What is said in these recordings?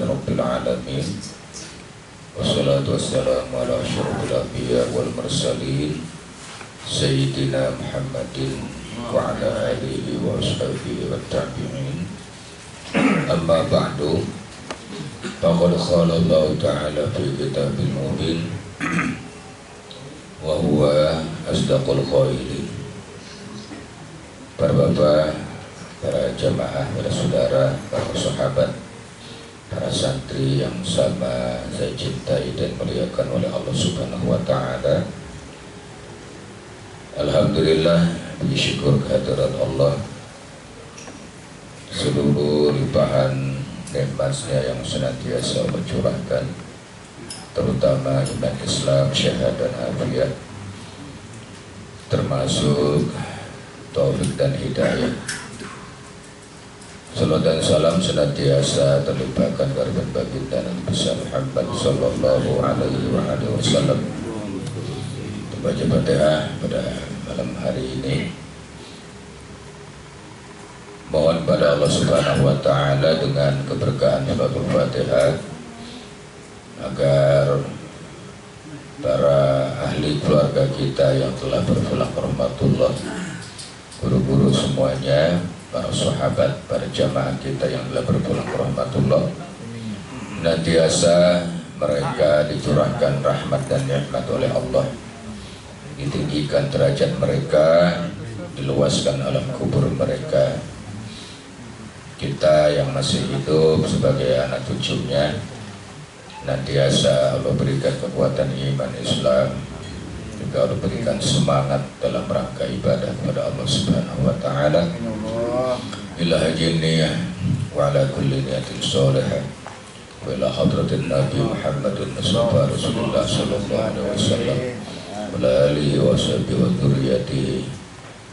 rabbil alamin. Wassalatu wassalamu ala asyrafil anbiya wal mursalin sayyidina Muhammadin wa ala alihi wa ashabihi wa tabi'in. Amma ba'du. Faqad qala Allah ta'ala fi kitabil mubin wa huwa asdaqul qailin. Para bapak, para jamaah, para saudara, para sahabat, para santri yang sama saya cintai dan muliakan oleh Allah Subhanahu wa ta'ala. Alhamdulillah, puji syukur kehadirat Allah, seluruh limpahan nikmatnya yang senantiasa Allah curahkan, terutama iman Islam, syahad dan afiat, termasuk taufik dan hidayah. Salam dan salam senantiasa terlimpahkan kepada baginda Nabi besar Muhammad sallallahu alaihi wasallam. Baca Fatihah pada malam hari ini. Mohon pada Allah Subhanahu wa ta'ala dengan keberkahan suratul Fatihah agar para ahli keluarga kita yang telah berpulang rahmatullah, guru-guru semuanya, para sahabat, para jamaah kita yang telah berpulang rahmatullah, nantiasa mereka dicurahkan rahmat dan nikmat oleh Allah, ditinggikan derajat mereka, diluaskan alam kubur mereka. Kita yang masih hidup sebagai anak cucunya, nantiasa Allah berikan kekuatan iman Islam, juga Allah berikan semangat dalam rangka ibadah kepada Allah Subhanahu wa ta'ala. Ila hajin niyah wa ala kulli niyatin salihah wa ila hadratin Nabi Muhammadin Mustafa Rasulullah sallallahu alaihi wasallam wa ala alihi wa sahbihi wa dhurriyyatihi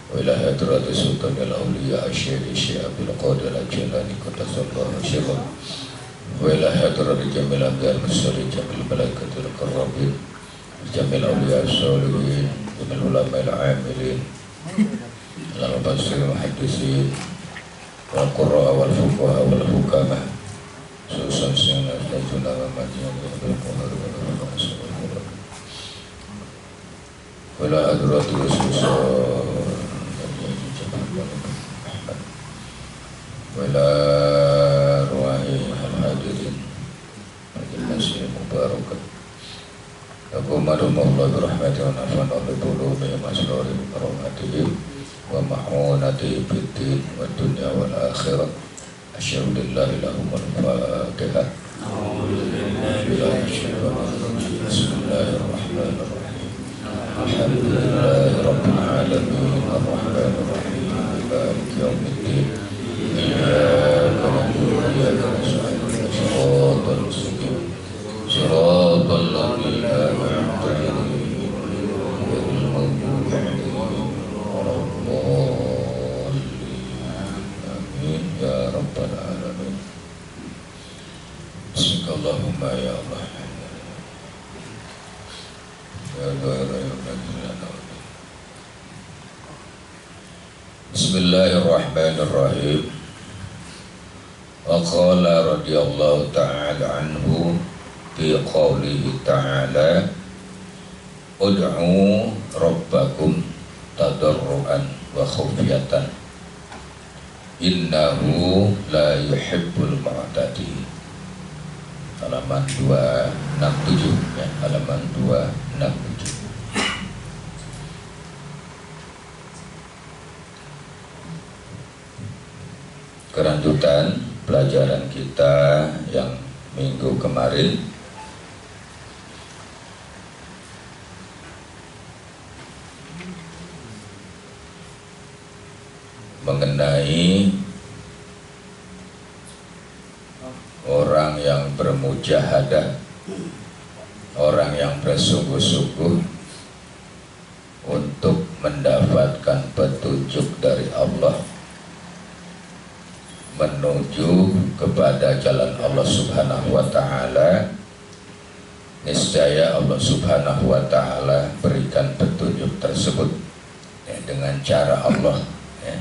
wa ila hadrati sultanil awliya asyiri syi'abil qadir al-jalani qaddasallahu syirah wa ila hadrati jamil anbiya'i mursalin jamil malaikatil karramin jamil awliya as-solihin jamil ulama'il amilin al-mufassirin muhaddisin wal qurra wal fuqaha wal hukama susan sina tajuna wa madina bil qahar wa rasulullah wala hadrati rasulullah wala ruwahi al-hadirin al-masih mubarakat Akumaru Allah berahmati wa nafa'an Allah bulubi masrori karomatihi wa mahunati fiddin wa dunya wal akhirat. Asyadu lillahi lahumul fatihah. Bismillahirrahmanirrahim. Alhamdulillahi rabbil alamin ar-rahmanirrahim maliki yaumiddin. Iyyaka na'budu wa iyyaka nasta'in ihdinas mustaqim siratal ladzina an'amta 'alaihim ghairil maghdubi 'alaihim waladdallin. Amin ya rabbal alamin. Bismillahumma ya Allah. Ya Bismillahirrahmanirrahim. Wa qala radhiyallahu ta'ala anhu fi qawlihi ta'ala ud'u rabbakum tadarruan wa khufyatan innahu la yuhibbul mu'tadin. Halaman 267 ya, halaman 267. Kelanjutan pelajaran kita yang minggu kemarin mengenai orang yang bermujahadah, orang yang bersungguh-sungguh untuk mendapatkan petunjuk dari Allah menuju kepada jalan Allah Subhanahu wa ta'ala, niscaya Allah Subhanahu wa ta'ala berikan petunjuk tersebut ya, dengan cara Allah ya.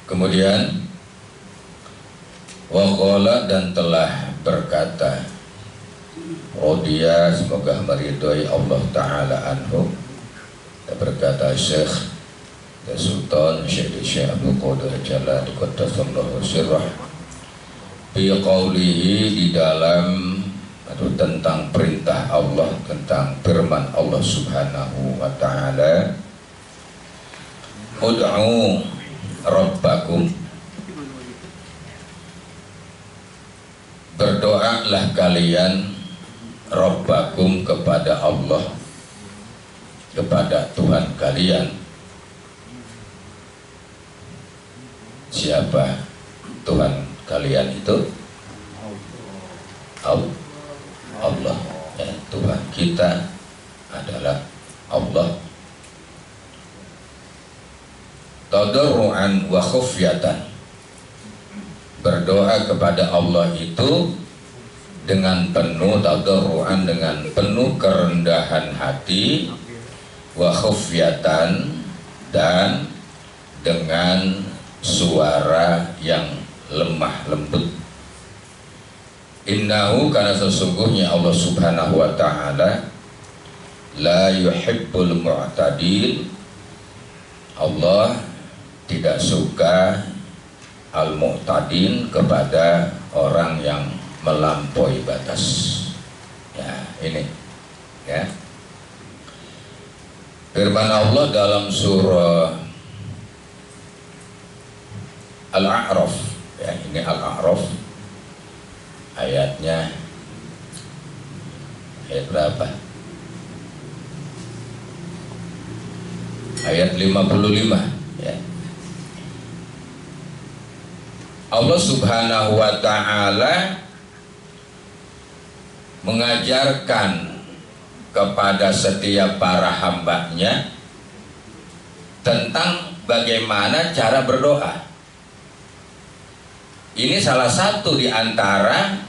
Kemudian Wa qala, dan telah berkata, Rodia, semoga meridhoi Allah Ta'ala anhu, dan berkata Syekh Sultan Syekh Abdul Qadir Jalal Qaddasallahu sirrah, bi qaulihi, di dalam atau tentang perintah Allah, tentang firman Allah Subhanahu wa Ta'ala, ud'u rabbakum, berdoalah kalian rabbakum, kepada Allah, kepada Tuhan kalian. Siapa Tuhan kalian itu? Allah, ya, Tuhan kita adalah Allah. Tadarru'an wa khufyatan, berdoa kepada Allah itu dengan penuh tadarru'an, dengan penuh kerendahan hati, wa khufyatan, dan dengan suara yang lemah lembut. Innahu, karena sesungguhnya Allah Subhanahu wa Ta'ala la yuhibbul mu'tadin, Allah tidak suka al-mu'tadin, kepada orang yang melampaui batas. Ya, ini ya firman Allah dalam surah Al-A'raf, ya, ini Al-A'raf, ayatnya ayat berapa? Ayat 55, ya. Allah Subhanahu wa Ta'ala mengajarkan kepada setiap para hambanya tentang bagaimana cara berdoa. Ini salah satu di antara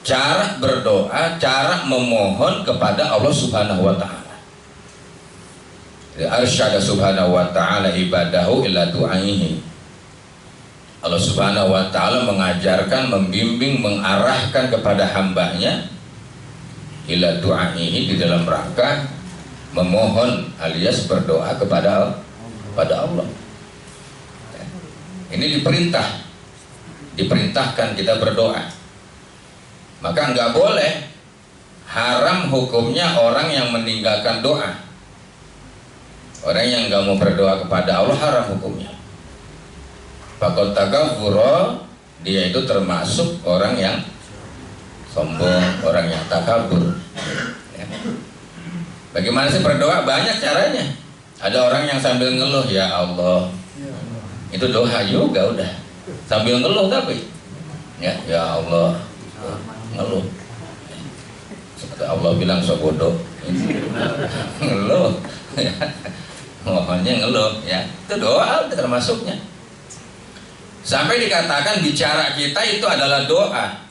cara berdoa, cara memohon kepada Allah Subhanahu wa Ta'ala. Arsyada Subhanahu wa Ta'ala ibadahu ila du'aihi. Allah Subhanahu wa Ta'ala mengajarkan, membimbing, mengarahkan kepada hambanya ila du'aihi, di dalam rangka memohon alias berdoa kepada Allah. Ini diperintahkan kita berdoa. Maka nggak boleh, haram hukumnya orang yang meninggalkan doa. Orang yang nggak mau berdoa kepada Allah haram hukumnya. Fakot takabur, dia itu termasuk orang yang sombong, orang yang takabur. Ya. Bagaimana sih berdoa? Banyak caranya. Ada orang yang sambil ngeluh, ya Allah. Itu doa juga udah, sambil ngeluh tapi ya Allah, ngeluh. Seperti Allah bilang sobodo, ngeluh, ya. Mohonnya ngeluh, ya. Itu doa termasuknya. Sampai dikatakan bicara kita itu adalah doa.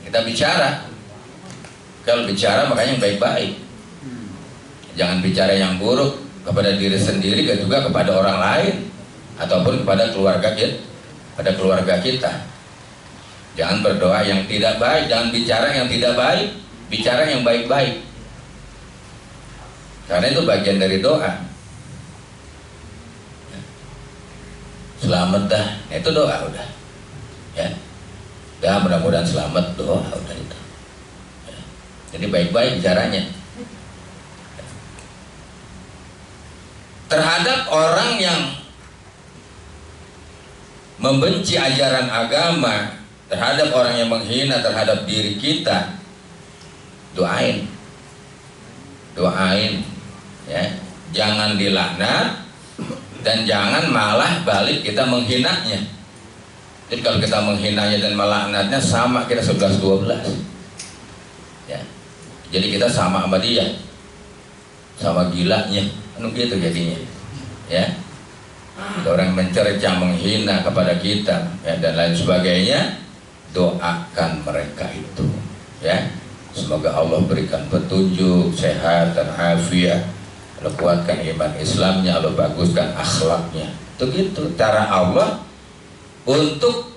Kita bicara, kalau bicara makanya yang baik-baik. Jangan bicara yang buruk kepada diri sendiri, dan juga kepada orang lain, ataupun kepada keluarga kita, Jangan berdoa yang tidak baik, jangan bicara yang tidak baik, bicara yang baik-baik. Karena itu bagian dari doa. Selamat dah, itu doa udah. Ya, ya mudah-mudahan selamat, doa udah itu. Ya. Jadi baik-baik bicaranya. Terhadap orang yang membenci ajaran agama, terhadap orang yang menghina terhadap diri kita, doain, ya, jangan dilaknat dan jangan malah balik kita menghinanya. Jadi kalau kita menghinanya dan melaknatnya sama, kita 11-12, ya. Jadi kita sama dia, sama gilanya, gitu jadinya, ya. Orang mencerca, menghina kepada kita, ya, dan lain sebagainya, doakan mereka itu, ya. Semoga Allah berikan petunjuk, sehat dan afiat, Allah kuatkan iman Islamnya, Allah baguskan akhlaknya. Itu gitu cara Allah untuk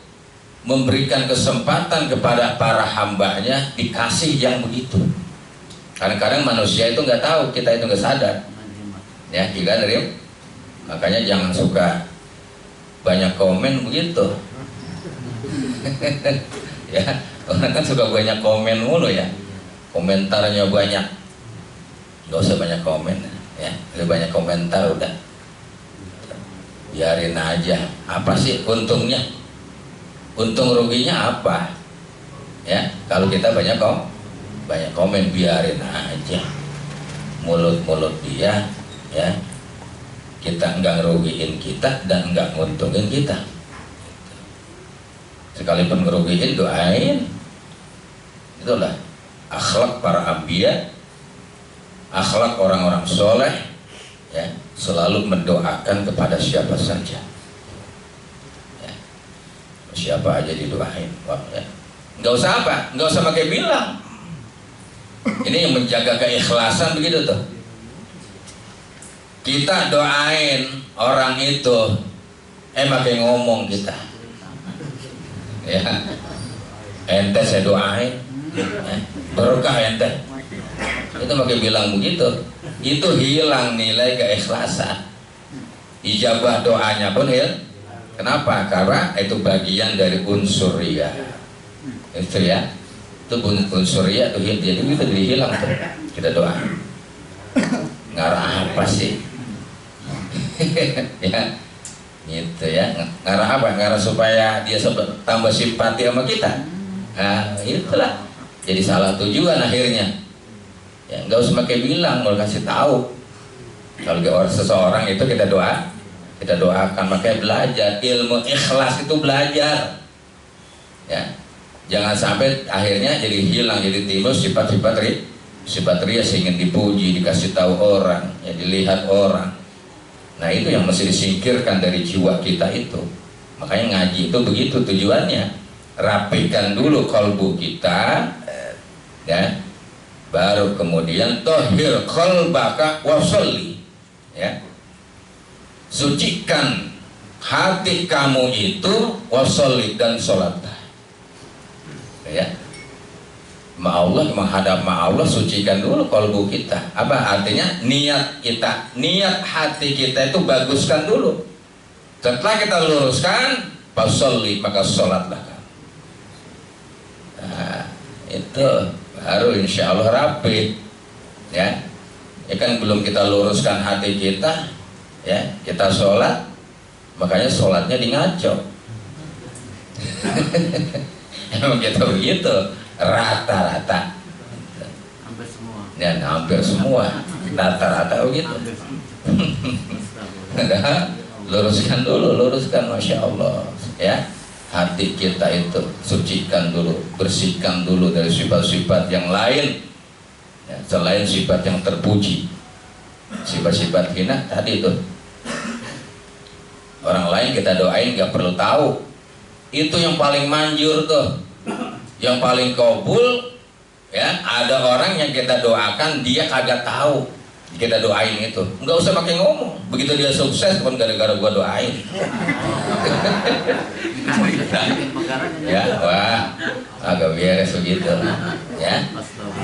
memberikan kesempatan kepada para hambanya dikasih yang begitu. Kadang-kadang manusia itu nggak tahu, kita itu nggak sadar, ya, juga dari makanya jangan suka banyak komen begitu. Ya, orang kan suka banyak komen mulu ya, komentarnya banyak. Nggak usah banyak komen, ya, lebih banyak komentar udah, biarin aja. Apa sih untungnya? Untung ruginya apa? Ya, kalau kita banyak komen, biarin aja. Mulut-mulut dia, ya, kita nggak ngerugiin kita dan nggak nguntungin kita. Sekalipun ngerugiin, doain. Itulah akhlak para anbiya, akhlak orang-orang soleh, ya, selalu mendoakan kepada siapa saja. Siapa aja didoain, ya. Nggak usah apa, nggak usah pakai bilang. Ini yang menjaga keikhlasan begitu tuh. Kita doain orang itu, pakai ngomong kita, ya. Ente saya doain, ya. Berkah ente. Itu pakai bilang begitu, itu hilang nilai keikhlasan. Ijabah doanya pun hilang. Kenapa? Karena itu bagian dari unsur riya. Itu ya, itu unsur riya tuh, jadi itu hilang tuh. Kita doa. Ngarah apa sih? Ya, gitu ya. Ngarah apa? Ngarah supaya dia tambah simpati sama kita. Nah, itulah. Jadi salah tujuan akhirnya. Ya, nggak usah pakai bilang, mau kasih tahu. Kalau seseorang itu kita doakan, makanya belajar ilmu ikhlas itu belajar, ya. Jangan sampai akhirnya jadi hilang, jadi timbul sifat-sifat ria, ingin dipuji, dikasih tahu orang, ya, dilihat orang. Nah, itu yang mesti disingkirkan dari jiwa kita itu. Makanya ngaji itu begitu tujuannya, rapikan dulu kalbu kita, ya, baru kemudian tohir qalbaka wasolli, ya. Sucikan hati kamu itu wasolli, dan sholat, ya. Allah menghadap Allah, sucikan dulu kalbu kita. Apa artinya? Niat kita, niat hati kita itu baguskan dulu. Setelah kita luruskan, wasolli, maka sholatlah. Nah, itu baru insya Allah rapi, ya. Ya kan belum kita luruskan hati kita, ya, kita sholat, makanya sholatnya di ngaco. Emang kita begitu, rata-rata, hampir semua, dan hampir semua rata-rata begitu. Luruskan dulu, luruskan, masya Allah, ya, hati kita itu sucikan dulu, bersihkan dulu dari sifat-sifat yang lain, ya, selain sifat yang terpuji. Sifat-sifat hina tadi itu, orang lain kita doain nggak perlu tahu, itu yang paling manjur tuh, yang paling kabul, ya. Ada orang yang kita doakan dia kagak tahu kita doain itu, nggak usah pakai ngomong, begitu dia sukses pun gara-gara gua doain. Ya, wah, agak beres begitu, ya,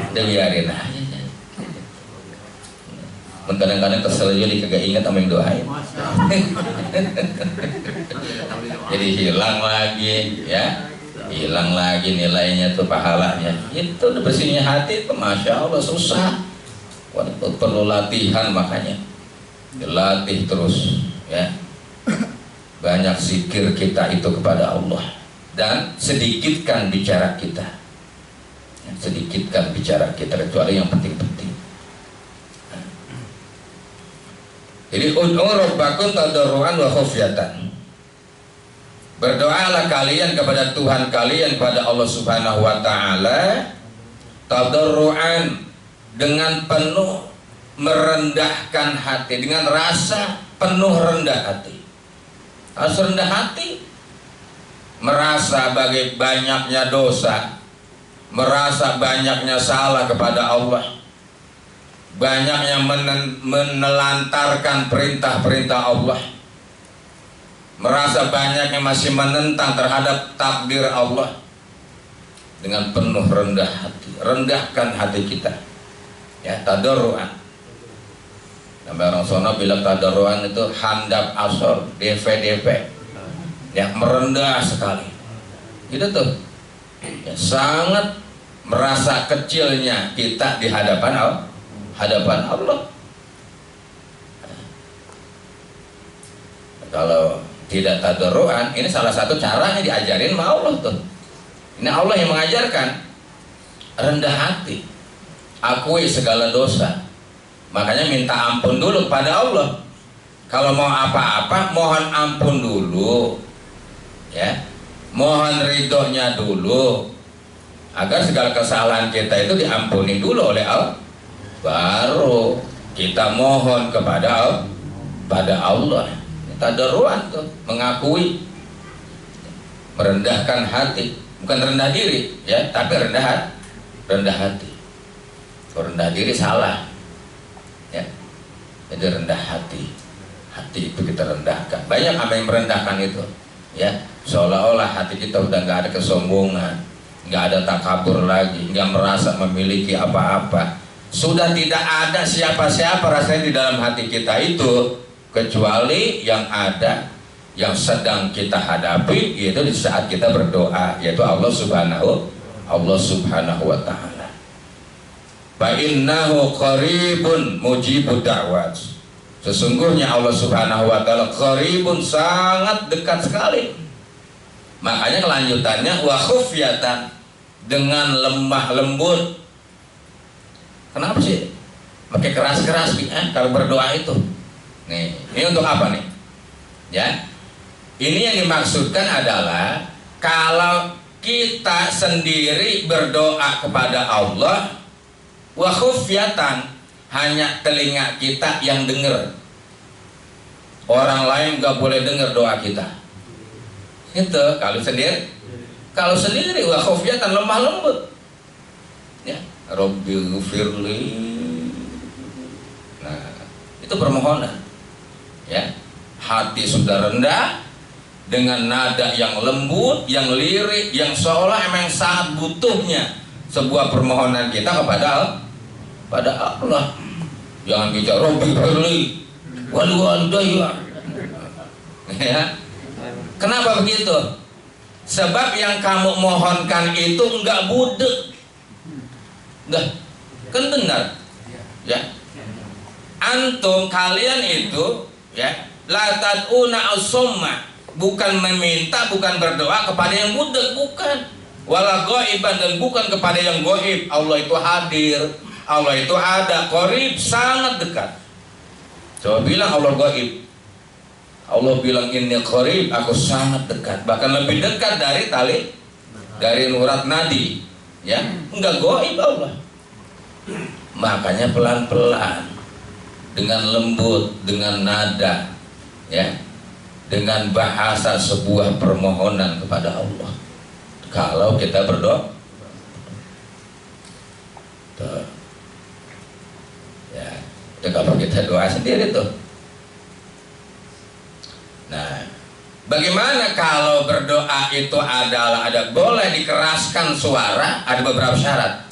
udah biarin aja. Kadang-kadang kesel juga kagak ingat sama yang doain. Jadi hilang lagi, ya, hilang lagi nilainya tuh, pahalanya. Itu bersihnya hati itu, masya Allah, susah. Perlu latihan, makanya dilatih terus, ya. Banyak zikir kita itu kepada Allah, dan sedikitkan bicara kita, ya, sedikitkan bicara kita, kecuali yang penting-penting. Jadi ud'u rabbakum tadarruan wa khufyatan. Berdoalah kalian kepada Tuhan kalian, pada Allah Subhanahu wa taala, tadarruan, dengan penuh merendahkan hati, dengan rasa penuh rendah hati. Harus rendah hati, merasa bagai banyaknya dosa, merasa banyaknya salah kepada Allah, banyaknya menelantarkan perintah-perintah Allah. merasa banyak yang masih menentang terhadap takdir Allah, dengan penuh rendah hati, rendahkan hati kita, ya, tadarruan. Sampai orang sono bilang tadarruan itu handap asor, DP, ya, merendah sekali. Gitu tuh, ya, sangat merasa kecilnya kita di hadapan Allah. Kalau tidak tadarruan, ini salah satu caranya diajarin sama Allah tuh. Ini Allah yang mengajarkan rendah hati, akui segala dosa. Makanya minta ampun dulu kepada Allah. Kalau mau apa-apa mohon ampun dulu, ya, mohon ridhonya dulu, agar segala kesalahan kita itu diampuni dulu oleh Allah, baru kita mohon kepada Allah. Tadarruan tuh, mengakui, merendahkan hati, bukan rendah diri, ya, tapi rendah hati. Kalau rendah diri salah, ya. Jadi rendah hati itu kita rendahkan. Banyak apa yang merendahkan itu, ya, seolah-olah hati kita udah nggak ada kesombongan, nggak ada takabur lagi, nggak merasa memiliki apa-apa. Sudah tidak ada siapa-siapa rasanya di dalam hati kita itu, kecuali yang ada, yang sedang kita hadapi, yaitu di saat kita berdoa, yaitu Allah Subhanahu wa Ta'ala. Fa innahu qaribun mujibud da'wat. Sesungguhnya Allah Subhanahu wa Ta'ala qaribun, sangat dekat sekali. Makanya kelanjutannya wa khufyatan, dengan lemah lembut. Kenapa sih pakai keras-keras kalau berdoa itu? Nih, ini untuk apa nih? Ya, ini yang dimaksudkan adalah kalau kita sendiri berdoa kepada Allah, wa khufyatan, hanya telinga kita yang dengar, orang lain gak boleh dengar doa kita. Itu kalau sendiri. Kalau sendiri wa khufyatan, lemah lembut. Ya, Rabbi ghfirli. Nah, itu permohonan. Ya, hati sudah rendah, dengan nada yang lembut, yang lirik, yang seolah emang sangat butuhnya sebuah permohonan kita kepada Allah. Jangan bicara Rabbi ghfirli wal walidayya. Ya. Kenapa begitu? Sebab yang kamu mohonkan itu enggak budek. Enggak, kan benar. Ya. Antum kalian itu, ya, la tad'una as-summa, bukan meminta, bukan berdoa kepada yang budek, bukan, wala ghaiban, dan bukan kepada yang gaib. Allah itu hadir, Allah itu ada, qarib, sangat dekat. Coba bilang Allah gaib. Allah bilang inni qarib, aku sangat dekat, bahkan lebih dekat dari urat nadi, ya, enggak gaib Allah. Makanya pelan-pelan, dengan lembut, dengan nada, ya, dengan bahasa sebuah permohonan kepada Allah. Kalau kita berdoa, tuh, ya, itu kalau kita doa sendiri tuh. Nah, bagaimana kalau berdoa itu ada boleh dikeraskan suara? Ada beberapa syarat.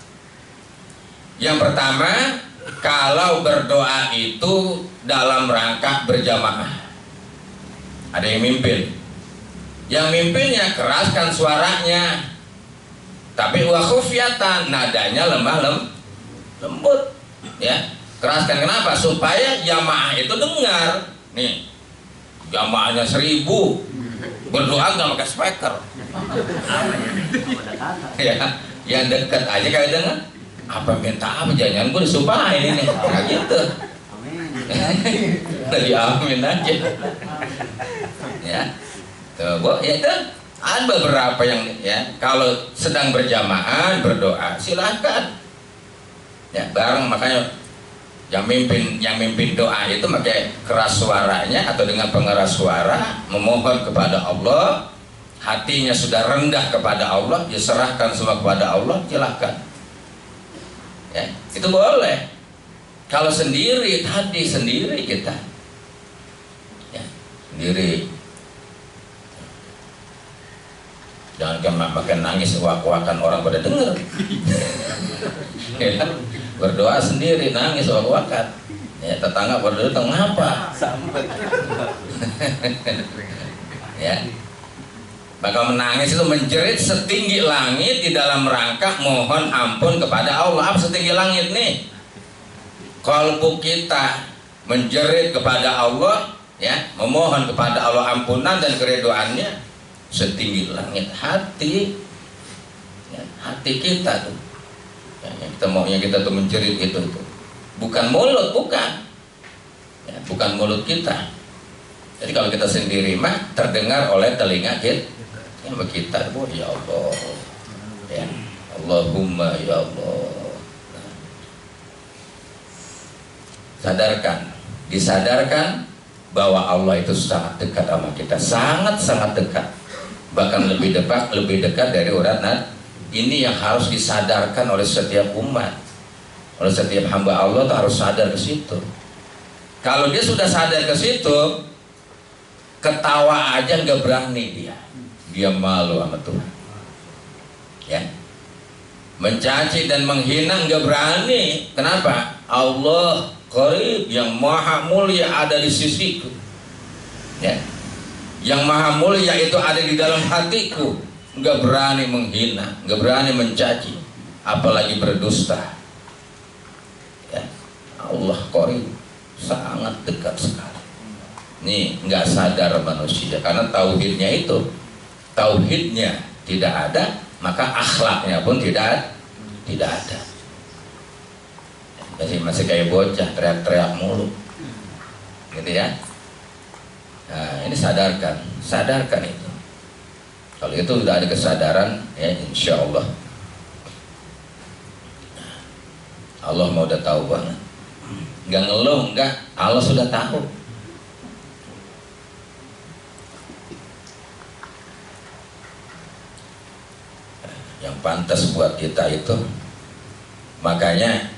Yang pertama, kalau berdoa itu dalam rangka berjamaah, ada yang mimpin, yang mimpinnya keraskan suaranya, tapi wa khufyatan, nadanya lemah lembut, ya, keraskan. Kenapa? Supaya jamaah itu dengar. Nih, jamaahnya 1000 berdoa nggak pakai speaker, ya, yang dekat aja kayak dengar. Apa minta apa, jangan gue disumpahin ini, nah gitu. Tadi amin aja, ya. Tuh, ya itu ada beberapa yang, ya, kalau sedang berjamaah berdoa silahkan, ya, bareng. Makanya yang mimpin doa itu pakai keras suaranya atau dengan pengeras suara, memohon kepada Allah, hatinya sudah rendah kepada Allah, diserahkan semua kepada Allah, silahkan. Ya, itu boleh. Kalau sendiri, tadi sendiri kita, ya, sendiri, makan nangis wak-wakan orang pada denger. Ya, berdoa sendiri nangis wak-wakan. Ya, tetangga pada datang ngapa? Ya. Bakal menangis itu menjerit setinggi langit di dalam rangka mohon ampun kepada Allah. Apa setinggi langit nih? Kalbu kita menjerit kepada Allah, ya, memohon kepada Allah ampunan dan keridhoannya setinggi langit. Hati, ya, hati kita tuh, ya, yang kita maunya kita tuh menjerit itu, bukan mulut, bukan, ya, bukan mulut kita. Jadi kalau kita sendiri mah terdengar oleh telinga kita. Kita, oh ya Allah, ya Allahumma ya Allah. Sadarkan, disadarkan bahwa Allah itu sangat dekat sama kita, sangat dekat, bahkan lebih dekat dari urat. Ini yang harus disadarkan oleh setiap umat, oleh setiap hamba Allah, itu harus sadar ke situ. Kalau dia sudah sadar ke situ, ketawa aja nggak berani dia malu sama Tuhan, ya. Mencaci dan menghina nggak berani. Kenapa? Allah Qarib, yang maha mulia ada di sisiku, ya. Yang maha mulia itu ada di dalam hatiku. Nggak berani menghina, nggak berani mencaci, apalagi berdusta, ya. Allah Qarib, sangat dekat sekali. Nih nggak sadar manusia karena tauhidnya itu. Tauhidnya tidak ada, maka akhlaknya pun tidak ada. Masih kayak bocah teriak-teriak mulu, gitu ya. Nah, ini sadarkan itu. Kalau itu sudah ada kesadaran, ya insya Allah Allah mau udah tahu banget. Nggak ngeluh, enggak, Allah sudah tahu. Yang pantas buat kita itu, makanya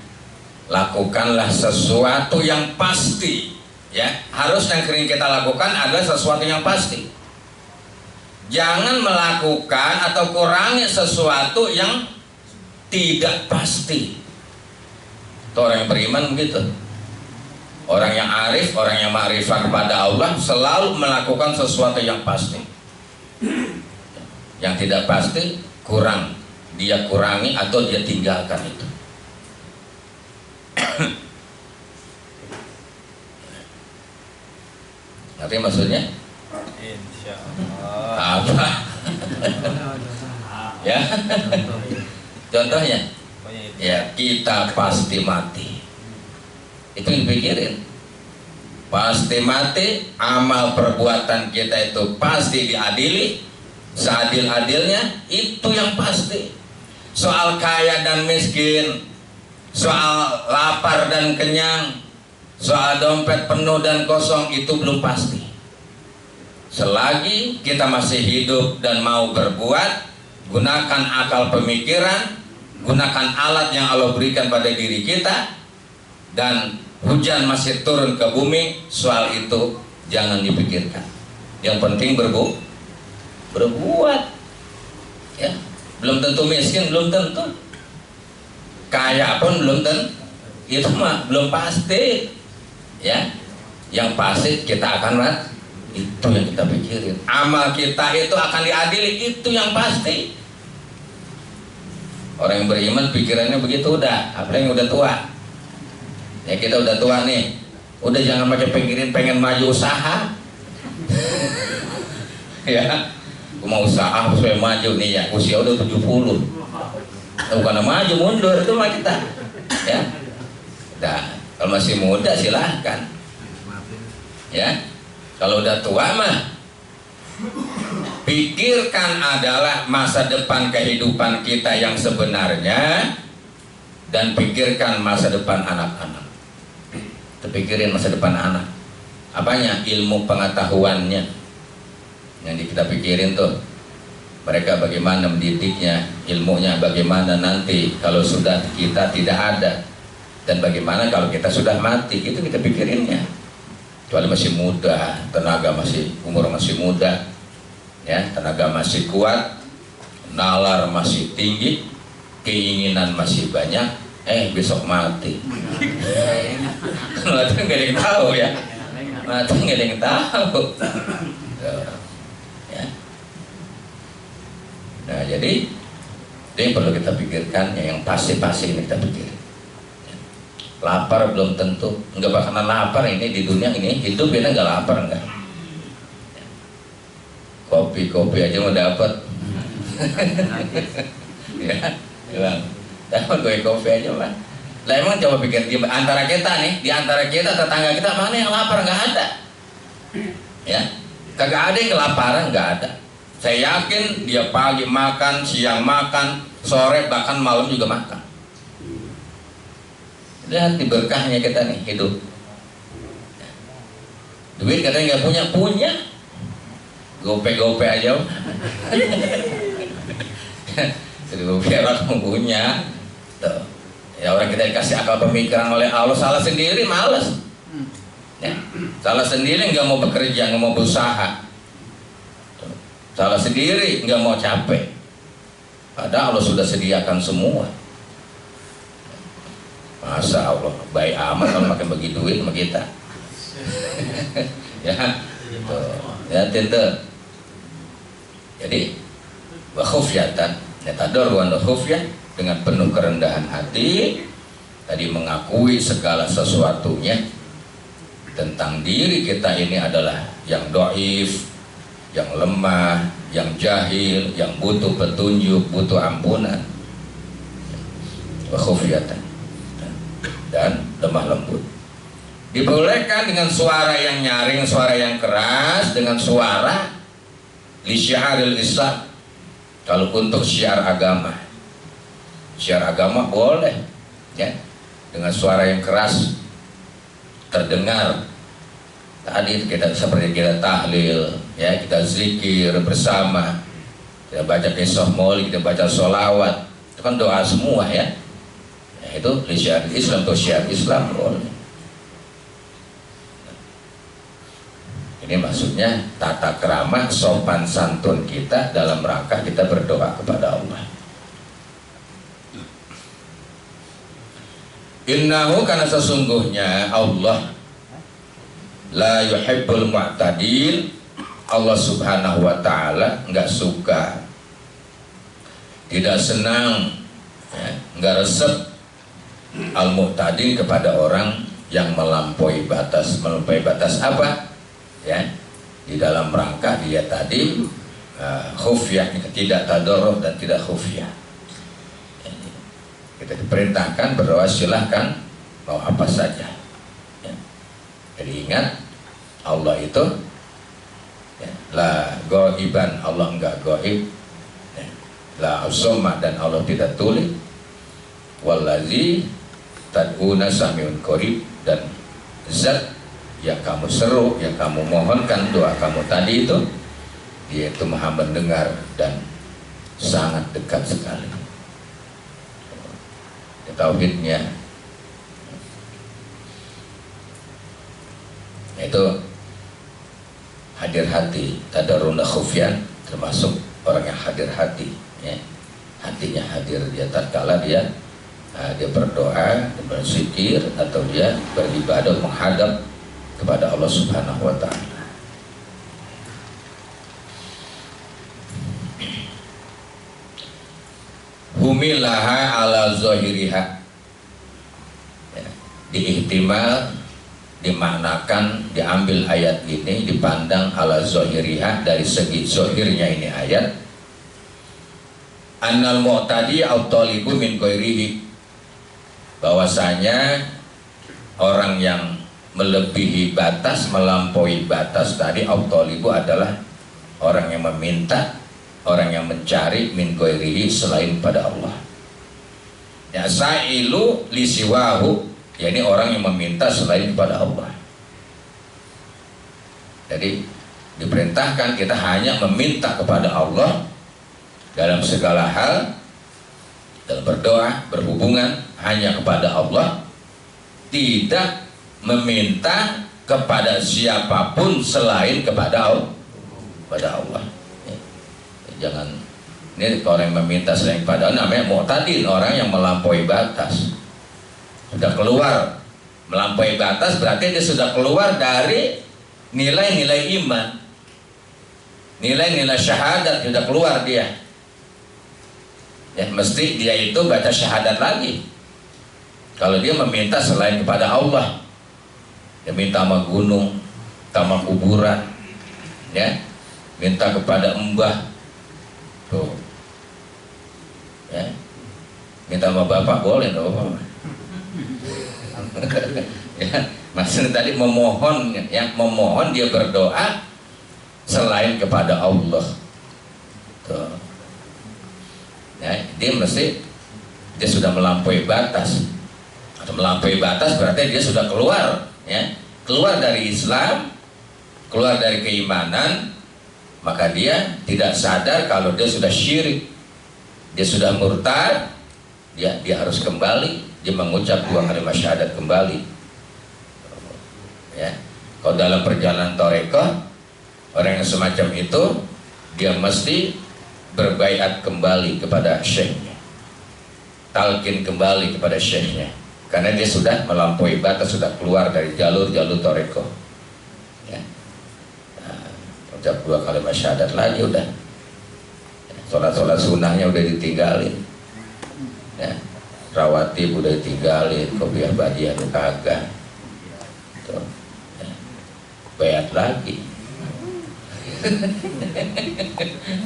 lakukanlah sesuatu yang pasti, ya. Harus yang sering kita lakukan adalah sesuatu yang pasti. Jangan melakukan atau kurangi sesuatu yang tidak pasti. Itu orang yang beriman begitu. Orang yang arif, orang yang ma'rifah kepada Allah selalu melakukan sesuatu yang pasti. Yang tidak pasti kurang, dia kurangi atau dia tinggalkan itu. Ngerti maksudnya? Insya Allah. Apa? Ya. Contohnya, ya kita pasti mati. Itu yang dipikirin. Pasti mati, amal perbuatan kita itu pasti diadili. Seadil-adilnya, itu yang pasti. Soal kaya dan miskin, soal lapar dan kenyang, soal dompet penuh dan kosong, itu belum pasti. Selagi kita masih hidup dan mau berbuat, gunakan akal pemikiran, gunakan alat yang Allah berikan pada diri kita, dan hujan masih turun ke bumi, soal itu jangan dipikirkan. Yang penting berbuat, ya. Belum tentu miskin, belum tentu kaya pun belum tentu, itu mah belum pasti, ya. Yang pasti kita akan mati, itu yang kita pikirin. Amal kita itu akan diadili, itu yang pasti. Orang yang beriman pikirannya begitu udah, apalagi yang udah tua. Ya kita udah tua nih, udah jangan pakai pikirin pengen maju usaha. Ya. Mau usaha supaya maju nih, ya usia udah 70, bukan maju mundur itu mah kita, ya. Nah, kalau masih muda silahkan, ya. Kalau udah tua mah pikirkan adalah masa depan kehidupan kita yang sebenarnya, dan pikirkan masa depan anak-anak. Terpikirin masa depan anak, apanya? Ilmu pengetahuannya yang kita pikirin tuh, mereka bagaimana mendidiknya, ilmunya bagaimana nanti kalau sudah kita tidak ada, dan bagaimana kalau kita sudah mati, itu kita pikirinnya. Kecuali masih muda, tenaga masih, umur masih muda, ya, tenaga masih kuat, nalar masih tinggi, keinginan masih banyak, besok mati. Mati nggak ada yang tahu ya, mati nggak ada yang tahu. Ya. Nah jadi ini perlu kita pikirkan, yang pasti-pasti ini kita pikirin. Lapar belum tentu, nggak bakalan lapar ini di dunia ini, hidup kita nggak lapar nggak. Kopi aja mau dapat. Ya, bilang dapat kopi aja mah. Lah emang coba pikir di antara kita nih, di antara kita tetangga kita mana yang lapar? Nggak ada. Ya, kagak ada yang kelaparan, nggak ada. Saya yakin dia pagi makan, siang makan, sore bahkan malam juga makan. Lihat di berkahnya kita nih hidup. Duit katanya nggak punya. Gope aja. Jadi biar kamu punya. Tuh. Ya orang kita dikasih akal pemikiran oleh Allah, salah sendiri malas. Ya. Salah sendiri nggak mau bekerja, nggak mau berusaha. Tuh. Salah sendiri nggak mau capek. Padahal Allah sudah sediakan semua. Masa Allah baik amat kalau makin bagi duit sama kita. Ya, tuh. Ya tentu. Jadi wakhufyatan, netador wa khufyah, dengan penuh kerendahan hati, tadi mengakui segala sesuatunya tentang diri kita ini adalah yang dhaif, yang lemah, yang jahil, yang butuh petunjuk, butuh ampunan. Wakhufyatan dan lemah lembut. Dibolehkan dengan suara yang nyaring, suara yang keras, dengan suara li syiaril Islam. Kalau untuk syiar agama boleh ya, dengan suara yang keras terdengar. Tadi kita seperti kita tahlil ya, kita zikir bersama, kita baca kisah maulid, kita baca sholawat, itu kan doa semua ya. Itu syiar Islam atau syiar Islam boleh. Ini maksudnya tata krama sopan santun kita dalam rangka kita berdoa kepada Allah. Innahu, karena sesungguhnya Allah la yuhibbul mu'tadin, Allah subhanahu wa ta'ala nggak suka, tidak senang ya, nggak resep al-mu'tadin kepada orang yang melampaui batas. Melampaui batas apa? Ya, di dalam rangka dia tadi khufyah, tidak tadorroh dan tidak khufyah. Kita diperintahkan berdoa, silahkan mau apa saja ya. Jadi ingat Allah itu ya, la goiban, Allah enggak goib ya. La usoma, dan Allah tidak tuli. Wallazi tad'una samiun qarib, dan zat yang kamu seru, yang kamu mohonkan doa kamu tadi itu, dia itu maha mendengar dan sangat dekat sekali. Tauhidnya itu hadir hati, tadarruna khufyan, termasuk orang yang hadir hati ya. Hatinya hadir dia tatkala dia berdoa, berzikir, atau dia beribadah menghadap kepada Allah Subhanahu wa ta'ala. Humilaha ala zahiriha ya, diihtimal, dimaknakan, diambil ayat ini, dipandang ala zahiriha, dari segi zahirnya ini ayat, annal mu'tadi au-talibu min ghairihi, bahwasanya orang yang melebihi batas, melampaui batas tadi, au-talibu adalah orang yang meminta, orang yang mencari min ghairihi, selain pada Allah. Ya, sa'ilu lisiwahu, yakni orang yang meminta selain pada Allah. Jadi diperintahkan kita hanya meminta kepada Allah dalam segala hal, dalam berdoa, berhubungan hanya kepada Allah, tidak meminta kepada siapapun selain kepada Allah. Jangan Ini orang yang meminta selain pada namanya mu'tadin, orang yang melampaui batas. Sudah keluar melampaui batas berarti dia sudah keluar dari nilai-nilai iman, nilai-nilai syahadat, sudah keluar dia. Ya, mesti dia itu baca syahadat lagi. Kalau dia meminta selain kepada Allah, dia minta sama gunung, sama kuburan, ya, minta kepada mbah, tuh, ya, minta sama bapak boleh, nggak apa-apa. Ya, maksudnya tadi memohon, yang memohon dia berdoa selain kepada Allah. Tuh. Ya, dia mesti dia sudah melampaui batas. Atau melampaui batas berarti dia sudah keluar, ya, keluar dari Islam, keluar dari keimanan, maka dia tidak sadar kalau dia sudah syirik, dia sudah murtad, dia harus kembali, dia mengucap 2 kalimat syahadat kembali. Ya, kalau dalam perjalanan thariqah, orang yang semacam itu dia mesti berbaiat kembali kepada syekhnya, talqin kembali kepada syekhnya, karena dia sudah melampaui batas, sudah keluar dari jalur-jalur thariqah. Ya. Nah, ucap 2 kalimat syahadat lagi udah. Sholat sunnahnya udah ditinggalin. Ya. Rawatib udah ditinggalin, kopiah badiah lu kagak. Tuh. Ya. Baiat lagi.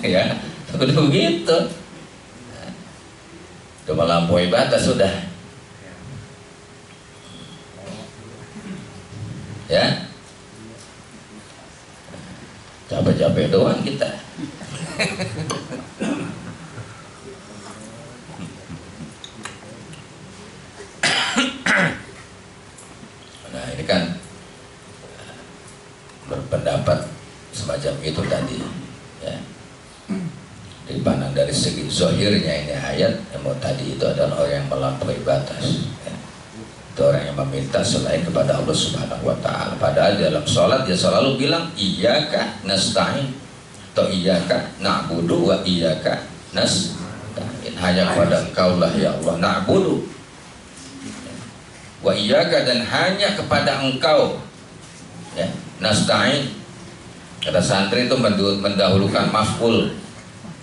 Ya, udah begitu. Udah melampaui batas sudah. Ya, capek-capek doang kita. Nah, ini kan berpendapat semacam itu tadi, ya. Dipandang dari segi zahirnya ini ayat yang mau tadi itu adalah orang yang melampaui batas, ya. Itu orang yang meminta selain kepada Allah Subhanahu wa ta'ala. Padahal dalam sholat dia selalu bilang iyyaka nasta'in atau iyyaka na'budu wa iyyaka nasta'in. Hanya kepada Engkau lah ya Allah na'budu wa iyyaka, dan hanya kepada Engkau, ya, nasta'in. Kata santri itu mendahulukan maf'ul,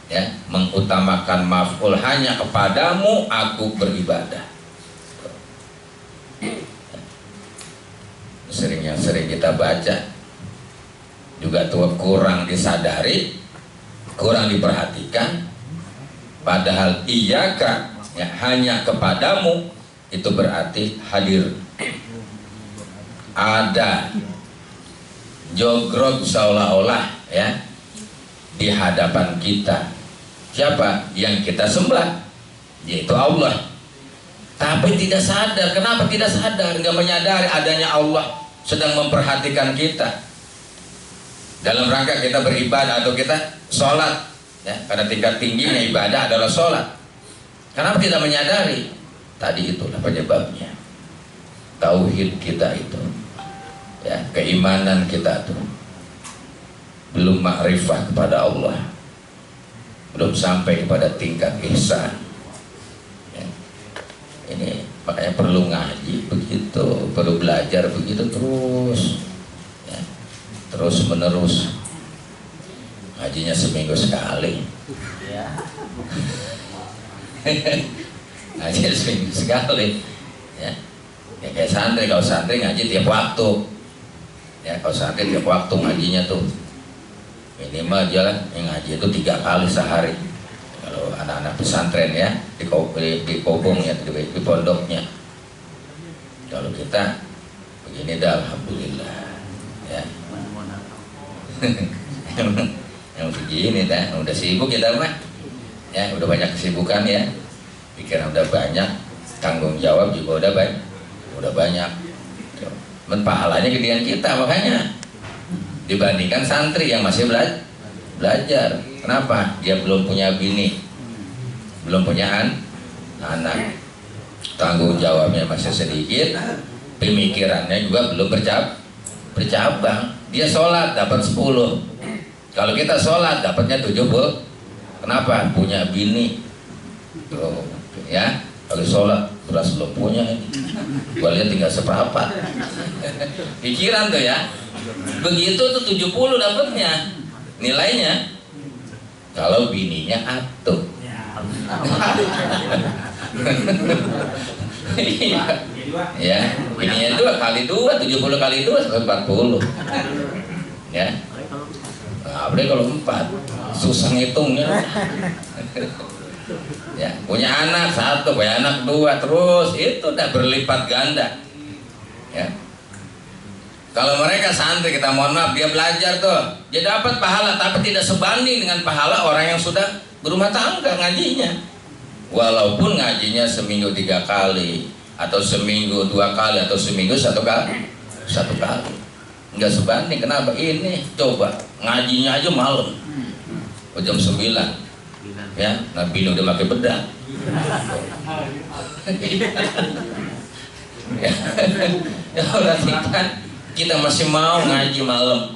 ya, mengutamakan maf'ul, hanya kepadamu aku beribadah. Yang sering kita baca juga tuh kurang disadari, kurang diperhatikan. Padahal iyyaka, ya, hanya kepadamu itu berarti hadir, ada, jogrok seolah-olah, ya, di hadapan kita. Siapa yang kita sembah? Yaitu Allah. Tapi tidak sadar. Kenapa tidak sadar? Nggak menyadari adanya Allah sedang memperhatikan kita dalam rangka kita beribadah atau kita sholat, ya, karena tingkat tingginya ibadah adalah sholat. Kenapa tidak menyadari? Tadi itulah penyebabnya. Tauhid kita itu, ya, keimanan kita tuh belum ma'rifah kepada Allah, belum sampai kepada tingkat ihsan, ya. Ini makanya perlu ngaji begitu, perlu belajar begitu terus, ya, terus menerus. Ngajinya seminggu sekali, Ya. ngaji seminggu sekali, ya. Ya kayak santri, kalau santri ngaji tiap waktu, ya, kalau santri tiap waktu ngajinya tuh minimal jalan yang ngaji itu 3 kali sehari. Kalau anak-anak pesantren, ya, di kobongnya, di pondoknya. Kalau kita begini dah, alhamdulillah, ya. Yang begini dah, udah sibuk kita mah, ya, udah banyak kesibukan, ya, pikiran udah banyak, tanggung jawab juga udah banyak. Men pahalanya gedean kita, makanya dibandingkan santri yang masih belajar. Kenapa? Dia belum punya bini, belum punya anak, tanggung jawabnya masih sedikit, pemikirannya juga belum bercabang. Dia sholat dapat 10, kalau kita sholat dapatnya 70, Kenapa? Punya bini. Tuh, ya. Kalau sholat beras lo punya ini. Gua lihat tinggal seperempat. Pikiran tuh ya. Begitu tuh 70 dapatnya nilainya. Kalau bininya atuh. Ya, bininya 2 kali 2, 70 kali 2 140. Ya. Nah, boleh kalau 4 susah ngitungnya. Ya, punya anak 1, punya anak 2, terus itu udah berlipat ganda. Ya. Kalau mereka santri, kita mohon maaf, dia belajar tuh, dia dapat pahala, tapi tidak sebanding dengan pahala orang yang sudah berumah tangga ngajinya. Walaupun ngajinya seminggu 3 kali, atau seminggu 2 kali, atau seminggu 1 kali, nggak sebanding. Kenapa? Ini coba ngajinya aja malam, jam 9. Ya, Nabi udah pakai bedak. Ya berarti kan kita masih mau ngaji malam,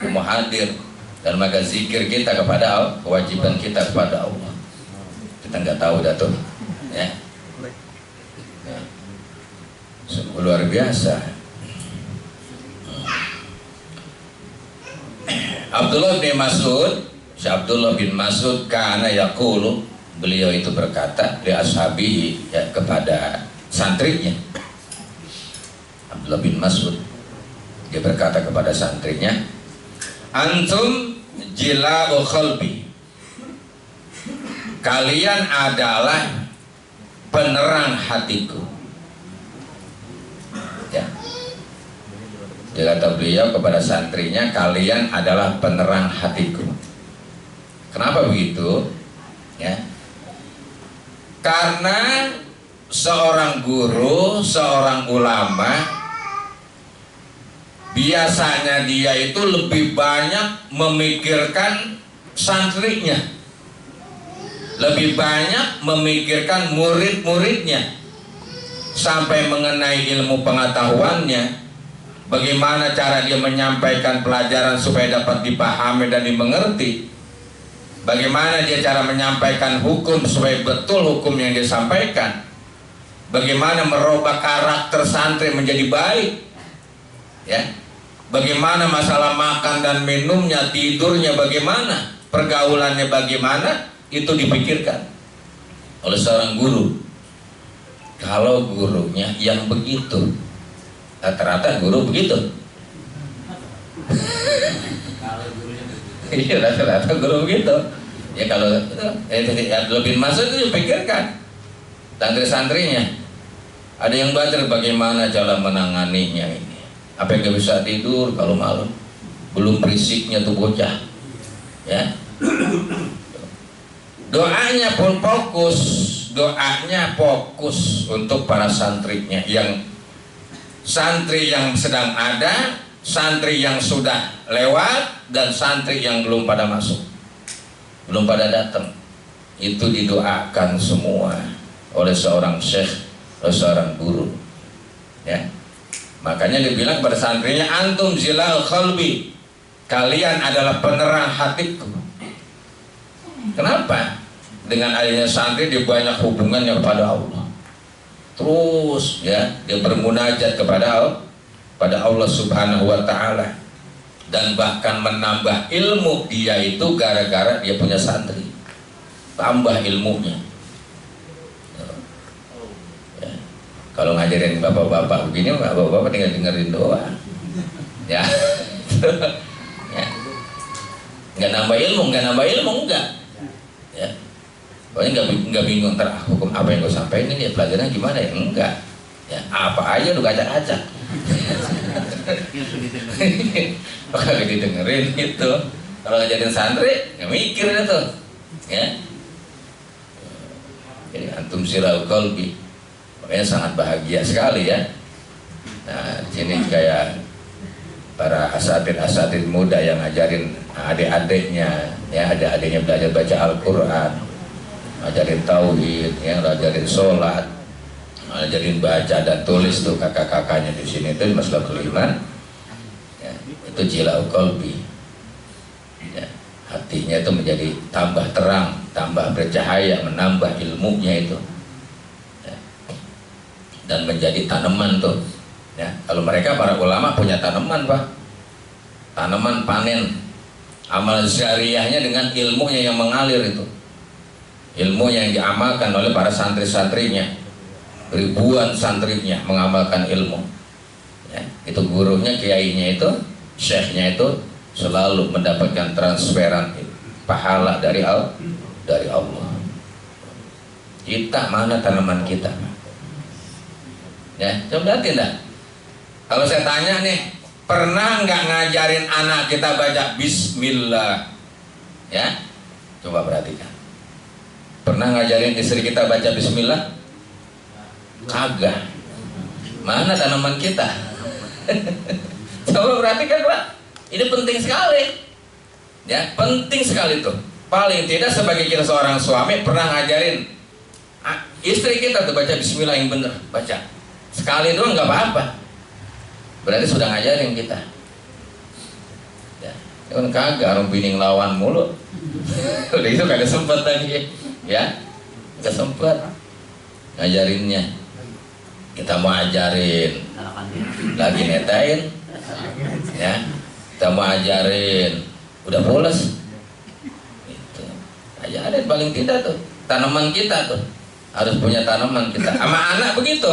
mau hadir, dan maka zikir kita kepada Allah, kewajiban kita kepada Allah. Kita nggak tahu dah tuh, ya. Sungguh luar biasa. Abdullah bin Mas'ud, Abdullah bin Mas'ud kana yaqulu, beliau itu berkata li ashabihi, ya, kepada santrinya. Abdullah bin Mas'ud dia berkata kepada santrinya, antum jila'u qalbi, kalian adalah penerang hatiku. Ya. Dia kata beliau kepada santrinya, kalian adalah penerang hatiku. Kenapa begitu? Ya. Karena seorang guru, seorang ulama, biasanya dia itu lebih banyak memikirkan santrinya, lebih banyak memikirkan murid-muridnya, sampai mengenai ilmu pengetahuannya, bagaimana cara dia menyampaikan pelajaran supaya dapat dipahami dan dimengerti, bagaimana dia cara menyampaikan hukum supaya betul hukum yang disampaikan, bagaimana merubah karakter santri menjadi baik, ya, bagaimana masalah makan dan minumnya, tidurnya bagaimana, pergaulannya bagaimana, itu dipikirkan oleh seorang guru. Kalau gurunya yang begitu, rata-rata guru begitu. Iya, rata-rata guru begitu. Ya kalau lebih masuk itu dipikirkan santri-santrinya. Ada yang belajar bagaimana cara menanganinya ini. Apa yang gak bisa tidur kalau malam, belum berisiknya tuh bocah, ya. Doanya pun fokus, doanya fokus untuk para santrinya, yang santri yang sedang ada, santri yang sudah lewat, dan santri yang belum pada masuk, belum pada datang. Itu didoakan semua oleh seorang syekh, oleh seorang guru, ya. Makanya dibilang pada santrinya, antum zilal qalbi, kalian adalah penerang hatiku. Kenapa? Dengan adanya santri dia banyak hubungannya kepada Allah. Terus ya, dia bermunajat kepada Allah Subhanahu wa taala, dan bahkan menambah ilmu dia itu gara-gara dia punya santri. Tambah ilmunya. Ya. Kalau ngajarin bapak-bapak begini, bapak-bapak tinggal dengerin doang. Ya. Ya. Nggak nambah ilmu, enggak. Ya. Pokoknya nggak bingung hukum apa yang gue sampaikan ini, ya pelajarannya gimana ya, enggak. Ya, apa aja lu acak-acak. Kalau didengerin itu, kalau ngajarin santri nggak mikir itu, ya. Jadi antum sirau qalbi, makanya sangat bahagia sekali ya. Nah, sini kayak para asatid muda yang ngajarin adik-adiknya, ya, adik-adiknya belajar baca Al-Quran, ngajarin tauhid, yang ngajarin sholat, ngajarin baca dan tulis tuh kakak-kakaknya di sini itu masalah kelima, ya, itu jilau qalbi, ya, hatinya itu menjadi tambah terang, tambah bercahaya, menambah ilmunya itu, ya. Dan menjadi tanaman tuh, ya. Kalau mereka para ulama punya tanaman, Pak, tanaman panen, amal syariahnya dengan ilmunya yang mengalir itu, ilmu yang diamalkan oleh para santri-santrinya, ribuan santrinya mengamalkan ilmu, ya. Itu gurunya, kiainya itu, syekhnya itu selalu mendapatkan transferan pahala dari Allah. Kita mana tanaman kita? Ya, coba lihat tidak? Kalau saya tanya nih, pernah nggak ngajarin anak kita baca Bismillah? Ya, coba perhatikan. Pernah ngajarin istri kita baca Bismillah? Kagak. Mana tanaman kita? Coba perhatikan, Pak. Ini penting sekali, ya, penting sekali tuh. Paling tidak sebagai kita seorang suami pernah ngajarin istri kita tuh baca Bismillah yang bener, baca sekali doang nggak apa-apa. Berarti sudah ngajarin kita. Ya, kan kagak, orang bining lawan mulu. Udah itu kagak sempet lagi, ya, nggak sempet ngajarinnya. Kita mau ajarin, lagi netain, ya. Kita mau ajarin, udah boles, gitu. Ajarin paling tidak tuh, tanaman kita tuh harus punya tanaman kita. Sama anak begitu,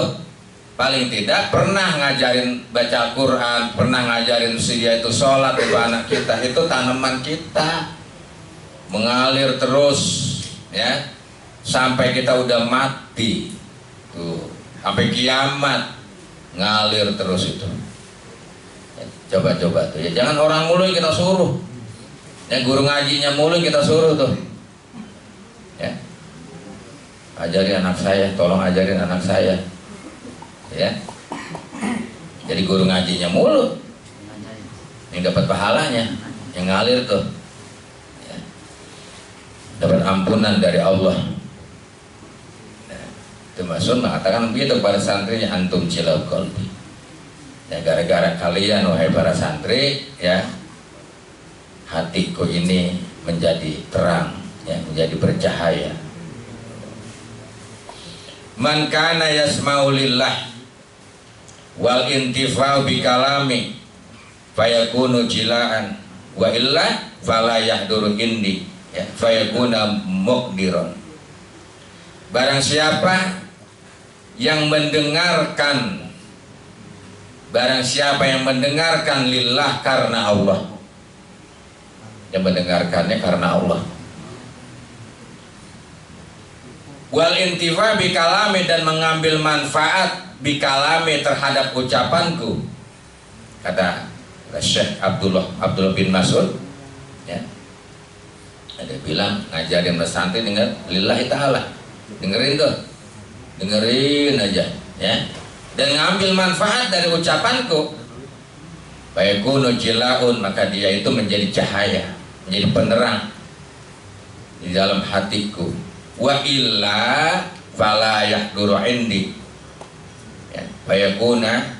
paling tidak pernah ngajarin baca Quran, pernah ngajarin dia itu sholat itu anak kita, itu tanaman kita mengalir terus, ya, sampai kita udah mati, tuh, sampai kiamat ngalir terus itu. Coba-coba tuh, ya, jangan orang mulu yang kita suruh, ya, guru ngajinya mulu yang kita suruh tuh, ya, ajarin anak saya, tolong ajarin anak saya, ya. Jadi guru ngajinya mulu yang dapat pahalanya, yang ngalir tuh, ya, dapat ampunan dari Allah. Nah, itu Mas'ud mengatakan begitu kepada santrinya, antum cilau qalbi. Ya, gara-gara kalian wahai para santri, ya, hatiku ini menjadi terang, ya, menjadi bercahaya. Man kana yasma'u lillah wal intifa'u bi kalami fayakunu jilaan wa illa fala yahduru indi, ya, fayakuna muqdiron. Barang siapa yang mendengarkan, barang siapa yang mendengarkan lillah, karena Allah, yang mendengarkannya karena Allah, wal intifa bi kalami, dan mengambil manfaat bi kalami terhadap ucapanku, kata Syekh Abdullah bin Mas'ud, ya, ada bilang ngajarin pesantren dengan lillahi ta'ala, dengerin tuh, dengerin aja, ya, dan ngambil manfaat dari ucapanku, fayakunu jilaun, maka dia itu menjadi cahaya, menjadi penerang di dalam hatiku. Wa illa fala yahduru indi, ya, fayakuna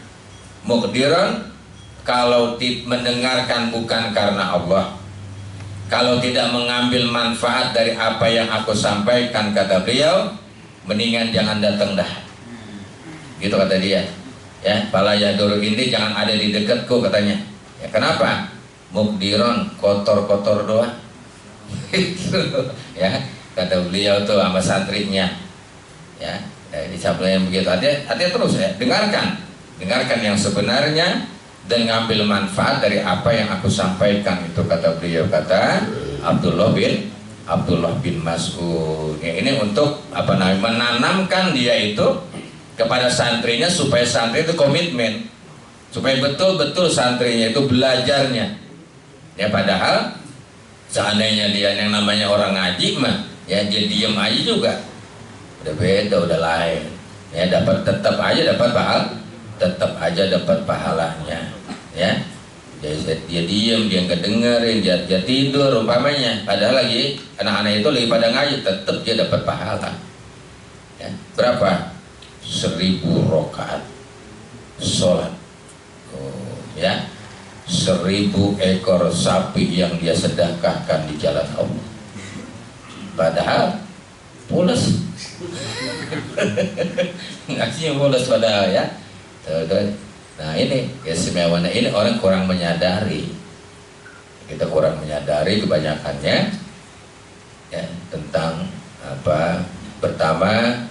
muqdiran, kalau mendengarkan bukan karena Allah, kalau tidak mengambil manfaat dari apa yang aku sampaikan, kata beliau, mendingan jangan datang dah, gitu kata dia, ya, fala yahduru indi, jangan ada di dekatku, katanya, ya, kenapa? Muqdiran, kotor-kotor doang. Ya, kata beliau tuh sama santrinya, ya, disampaikan begitu. Hati-hati terus, ya, dengarkan yang sebenarnya dan ngambil manfaat dari apa yang aku sampaikan, itu kata beliau, kata Abdullah bin Mas'ud. Ya, ini untuk apa namanya, menanamkan dia itu kepada santrinya supaya santri itu komitmen, supaya betul-betul santrinya itu belajarnya, ya, padahal seandainya dia yang namanya orang ngaji mah, ya, dia diem aja juga udah beda, udah lain, ya, tetap aja dapat pahalanya, ya. Dia diem, dia nggak dengerin, dia tidur umpamanya, padahal lagi anak-anak itu lagi pada ngaji, tetap dia dapat pahala, ya. Berapa? 1000 rakaat sholat, oh, ya, 1000 ekor sapi yang dia sedekahkan di jalan Allah. Padahal pulas. Ngasihnya pulas padahal ya. Nah ini keistimewaan ini orang kurang menyadari. Kita kurang menyadari kebanyakannya ya, tentang apa. Pertama,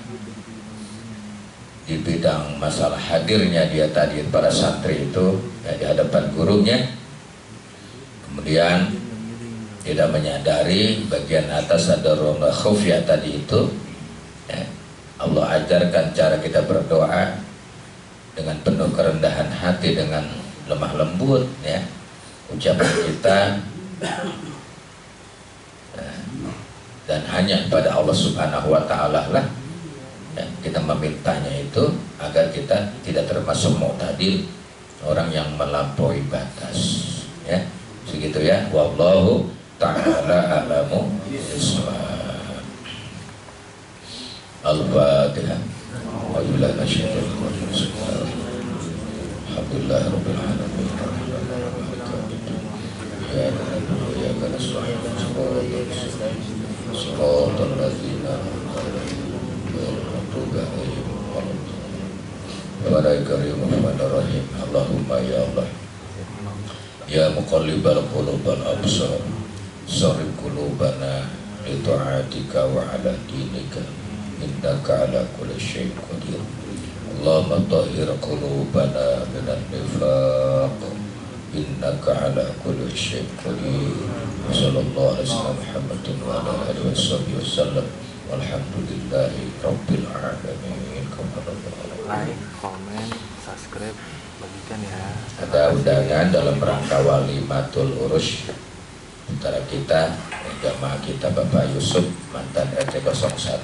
di bidang masalah hadirnya dia tadi para santri itu ya, di hadapan gurunya, kemudian tidak menyadari bagian atas ada rongga khufyah tadi itu ya. Allah ajarkan cara kita berdoa dengan penuh kerendahan hati, dengan lemah lembut ya, ucapan kita dan hanya kepada Allah Subhanahu wa Ta'ala lah ya, kita memintanya itu agar kita tidak termasuk mu'tadil, orang yang melampaui batas ya, segitu ya. Wallahu ta'ala a'lamu bishawab. Al-Fatihah. Alhamdulillah rabbil alamin. Ya iyyaka nasta'in shiratal ladzina Allahumma ya Allah ya muqallibal qulubal absar sarif qulubana li ta'atika wa ala dinika innaka ala kulli syai'in qadir. Allahumma tahhir qulubana minan nifaq innaka ala kulli syai'in qadir. Sallallahu alaihi wasallam Muhammadin wa ala alihi wasallam. Walhamdulillahi rabbil alamin. Like, comment, subscribe, bagikan ya. Ada undangan dalam rangka Walimatul Urus antara kita jamaah kita Bapak Yusuf mantan RT 01